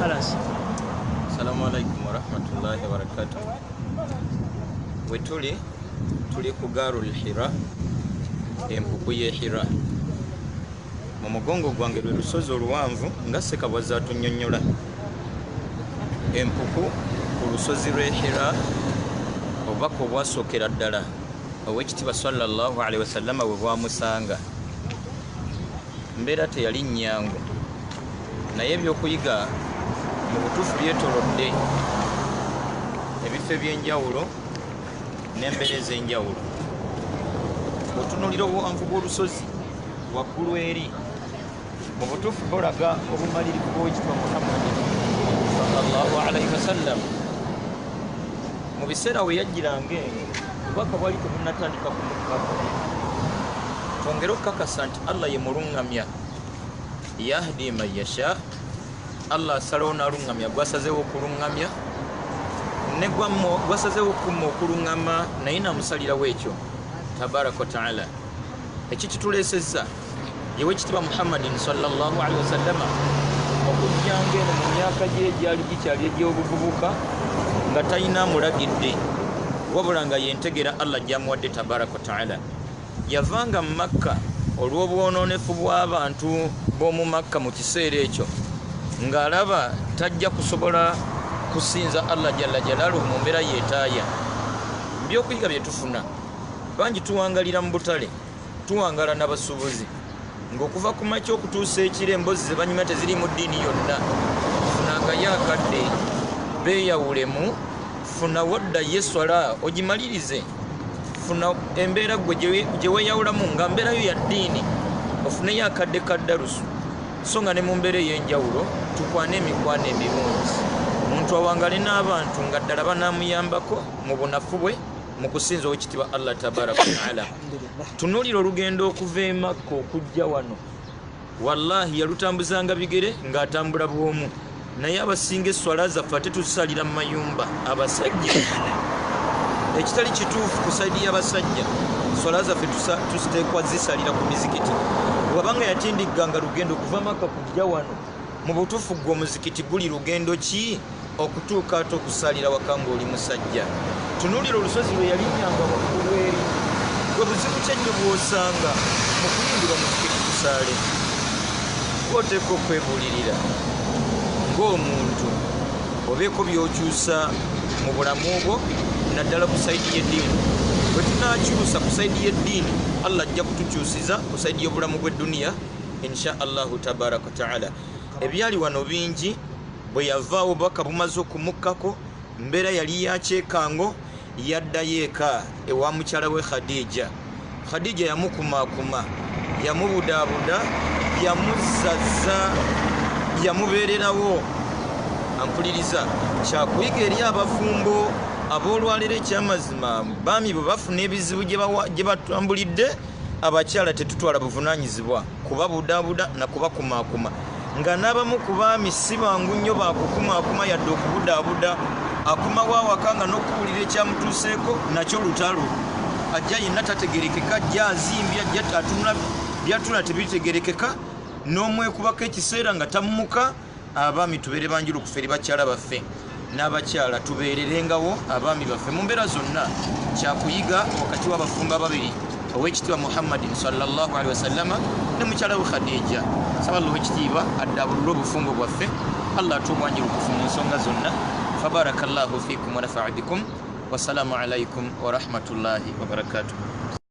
خلاص. السلام عليكم ورحمة الله وبركاته. وتولي كغارو الحراء Mpuku HIRA mu mugongo gwange lwe lusozi oluwanvu nga Ssekabwaza atunnyonnyola. Mpuku ku lusozi lw'e HIRA obubaka obwasookera ddala Oweekitiibwa sallallahu alaihi wasallama bwe bwamusanga. Mbeera teyali nnyangu naye ebyokuyiga mu butuufu byetoolodde ebifo eby'enjawulo n'embeera ez'enjawulo. Otunuulira obuwanvu bw'olusozi waggulu eri mu butuufu bulaga obumalirivu bw'Oweekitiibwa Muhammad sallallahu alaihi wasallam. Mu biseera we yajjiranga eno obubaka bwali tebunnatandika kumukkako. Twongere okukakasa nti Allah ye mulungamya, yahdi man yasha. Allah asalawo n'alungamya gwasazeewo okulungamya ne gwasazeewo okuma okulungama naye namusalirawo ekyo tabaraka wa taala. Eki kituleesezza ye Oweekitiibwa Muhammadin sallallahu alaihi wasallama okujjanga eno mu myaka gye egyali gikyali egy'obuvubuka nga talina mulagidde wabula nga yentegera Allah gy'amuwadde tabaraka wa taala. Yavanga mu Makka olw'obwonoonefu bw'abantu b'omu Makka mu kiseera ekyo ng'alaba tajja kusobola kusinza Allah jalla jalaaluhu mu mbeera yeetaaya. Byokuyiga bye tufuna bangi tuwangalira mu butale, tuwangala n'abasuubuzi ng'okuva ku makya okutuusa ekiro emboozi ze banyuma teziri mu ddiini yonna. Funangayo akadde beeyawulemu, funa wadda yeswala ogimalirize, funa embeera gwe gye weeyawulamu nga mbeerayo ya ddiini ofuneyo akadde ka darusu. So nga ne mu mbeera ey'enjawulo tukwane emikwano emirungi, omuntu awangale n'abantu nga ddala banaamuyambako mu bunafu bwe mu kusinza Oweekitiibwa Allah tabaraka wa taala. Tunuulira olugendo okuva e Makka okujja wano, wallahi yalutambuzanga bigere ng'atambula bw'omu. Naye abasinga esswala zaffe ate tuzisalira mu mayumba. Abasajja ekitali kituufu ku saidi y'abasajja, swala zaffe tuziteekwa zisalira ku mizikiti. Bw'abanga yatindigganga lugendo okuva Makka kujja wano, mu butuufu gwe omuzikiti guli lugendo ki okutuuka ate okusalira waka ng'oli musajja. Tunuulira olusozi lwe yalinnyanga waggulu eri, gwe buzibu ki ennyo bw'osanga mu kuyingira omuzikiti kusaale. Gw'oteeka okwebuulirira ng'omuntu obeeko by'okyusa mu bulamu bwo naddala ku saidi y'eddiini. Bwe tunaakyusa ku saidi y'eddiini, Allah ajja kutukyusiza ku saidi y'obulamu bw'edduniya insha Allahu tabaraka wa taala. Ebyali wano bingi. Bwe yavaawo obubaka bumaze okumukkako, mbeera yali yakyekango, yaddayo eka ewa mukyala we Khadija. Khadija yamukumaakuma, yamubudaabuda, yamuzazza, yamubeererawo. Ampuliriza, kyakuyiga eri abafumbo ab'olwaleero ekyamazima. Baami bwe bafuna ebizibu gye batambulidde, abakyala tetutwala buvunaanyizibwa kubabudaabuda na kubakumaakuma. Nga n'abamu ku baami si bangu nnyo bakukumaakuma yadde okubudaabuda. Akumawo awaka nga n'okuwulira ekyamutuuseeko nakyo lutalo. Ajja yenna tategerekeka, ajja azimbye, ajja atunula byatula tebitegerekeka, n'omwekubako ekiseera nga tamumuka. Abaami tubeere banjulukufu eri bakyala baffe, n'abakyala tubeererengawo abaami baffe mu mbeera zonna. Kyakuyiga wakati w'abafumbo ababiri, Oweekitiibwa Muhammadin sallallahu alaihi wasallama ne mukyala we Khadija. Saba Oweekitiibwa addabulula obufumbo bwaffe, Allah atubwanjirukufu mu nsonga zonna. Fabarakallahu fiikum wa nafa'a bikum. Wassalamu alaikum wa rahmatullahi wa barakatuh.